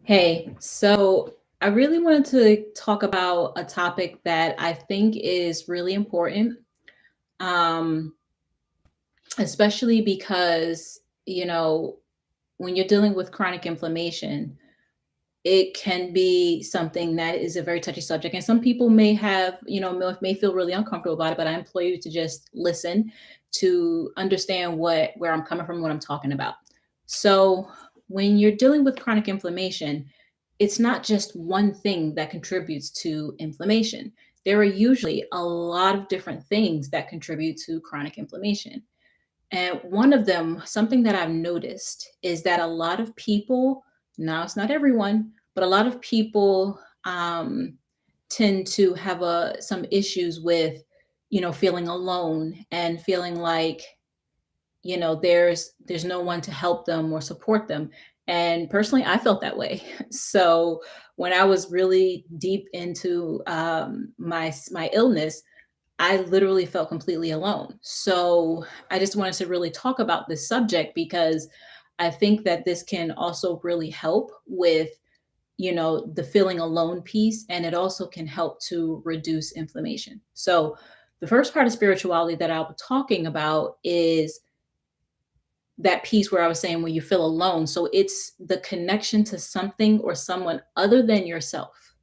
Hey, so I really wanted to talk about a topic that I think is really important, um, especially because, when you're dealing with chronic inflammation, it can be something that is a very touchy subject. And some people may have, may feel really uncomfortable about it, but I implore you to just listen to understand where I'm coming from, what I'm talking about. So when you're dealing with chronic inflammation, it's not just one thing that contributes to inflammation. There are usually a lot of different things that contribute to chronic inflammation. And one of them, something that I've noticed, is that a lot of people, now it's not everyone, but a lot of people tend to have some issues with, feeling alone and feeling like, there's no one to help them or support them. And personally, I felt that way. So when I was really deep into my illness, I literally felt completely alone. So I just wanted to really talk about this subject because I think that this can also really help with, the feeling alone piece, and it also can help to reduce inflammation. So the first part of spirituality that I'll be talking about is that piece where I was saying when you feel alone. So it's the connection to something or someone other than yourself.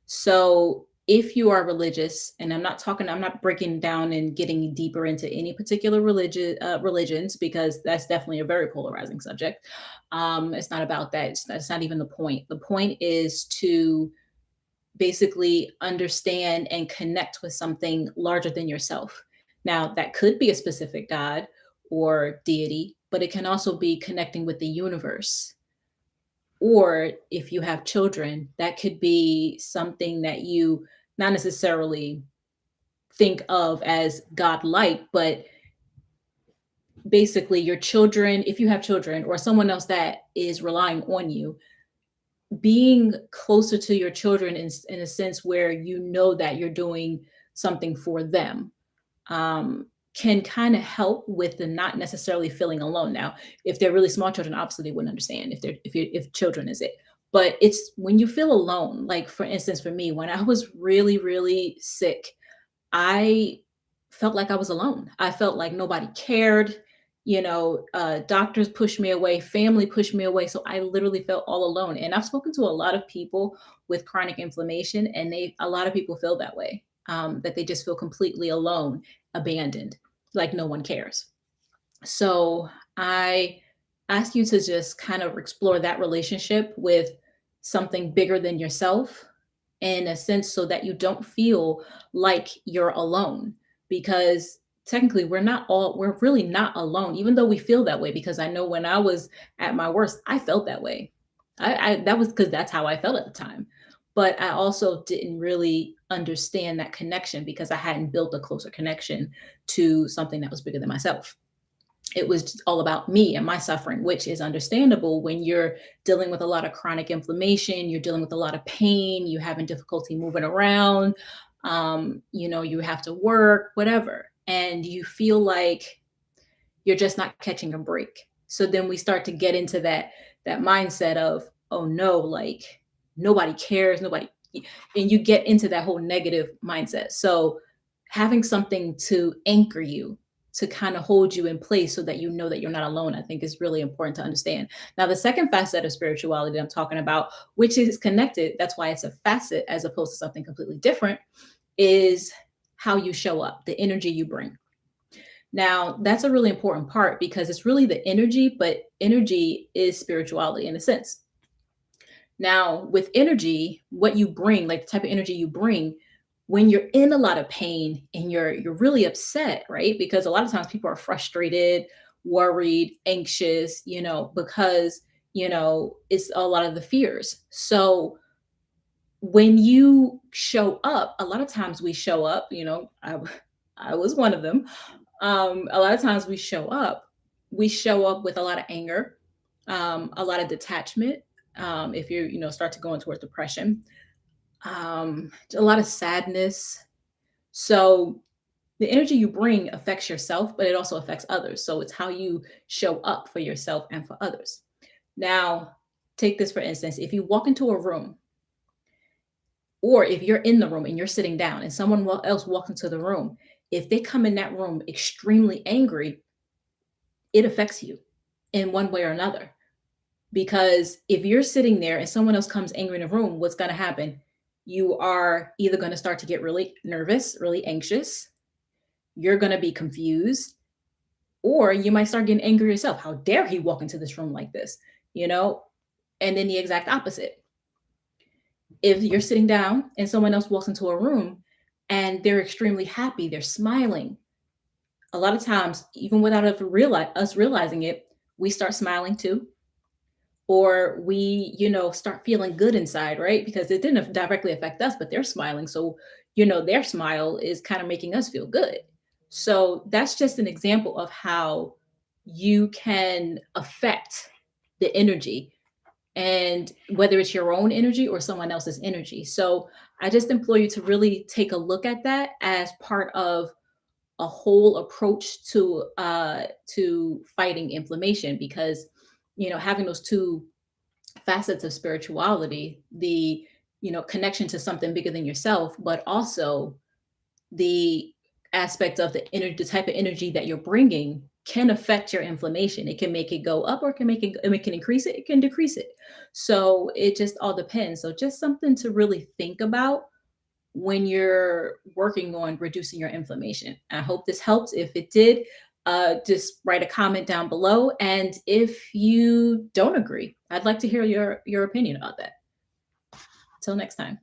So if you are religious, and I'm not breaking down and getting deeper into any particular religions, because that's definitely a very polarizing subject. It's not about that. That's not even the point. The point is to basically understand and connect with something larger than yourself. Now, that could be a specific God or deity, but it can also be connecting with the universe. Or if you have children, that could be something that you not necessarily think of as God-like, but basically your children, if you have children or someone else that is relying on you, being closer to your children in a sense where you know that you're doing something for them, can kind of help with the not necessarily feeling alone. Now, if they're really small children, obviously they wouldn't understand if children is it. But it's when you feel alone. Like for instance, for me, when I was really really sick, I felt like I was alone. I felt like nobody cared. Doctors pushed me away, family pushed me away. So I literally felt all alone. And I've spoken to a lot of people with chronic inflammation, and a lot of people feel that way, that they just feel completely alone, abandoned, like no one cares. So I ask you to just kind of explore that relationship with something bigger than yourself, in a sense, so that you don't feel like you're alone. Because technically we're really not alone, even though we feel that way. Because I know when I was at my worst, I felt that way. I that was because that's how I felt at the time. But I also didn't really understand that connection because I hadn't built a closer connection to something that was bigger than myself. It was just all about me and my suffering, which is understandable when you're dealing with a lot of chronic inflammation, you're dealing with a lot of pain, you're having difficulty moving around, you have to work, whatever. And you feel like you're just not catching a break. So then we start to get into that mindset of, oh no, like nobody cares, nobody, and you get into that whole negative mindset. So having something to anchor you, to kind of hold you in place so that you know that you're not alone, I think is really important to understand. Now, the second facet of spirituality that I'm talking about, which is connected, that's why it's a facet as opposed to something completely different, is how you show up, the energy you bring. Now, that's a really important part because it's really the energy, but energy is spirituality in a sense. Now, with energy, what you bring, like the type of energy you bring when you're in a lot of pain and you're really upset, right? Because a lot of times people are frustrated, worried, anxious, because, it's a lot of the fears. So when you show up, a lot of times we show up, I was one of them. A lot of times we show up with a lot of anger, a lot of detachment. If start to go towards depression, a lot of sadness. So the energy you bring affects yourself, but it also affects others. So it's how you show up for yourself and for others. Now, take this for instance, if you walk into a room, or if you're in the room and you're sitting down and someone else walks into the room, if they come in that room extremely angry, it affects you in one way or another. Because if you're sitting there and someone else comes angry in the room, what's going to happen? You are either going to start to get really nervous, really anxious, you're going to be confused, or you might start getting angry yourself. How dare he walk into this room like this? You know? And then the exact opposite. If you're sitting down and someone else walks into a room and they're extremely happy, they're smiling, a lot of times, even without us realizing it, we start smiling too, or we, start feeling good inside, right? Because it didn't directly affect us, but they're smiling. So, their smile is kind of making us feel good. So that's just an example of how you can affect the energy, and whether it's your own energy or someone else's energy. So I just implore you to really take a look at that as part of a whole approach to fighting inflammation, because having those two facets of spirituality, the connection to something bigger than yourself, but also the aspect of the type of energy that you're bringing can affect your inflammation. It can make it go up, or it can increase it, it can decrease it. So it just all depends. So just something to really think about when you're working on reducing your inflammation. I hope this helps. If it did, just write a comment down below. And if you don't agree, I'd like to hear your opinion about that. Till next time.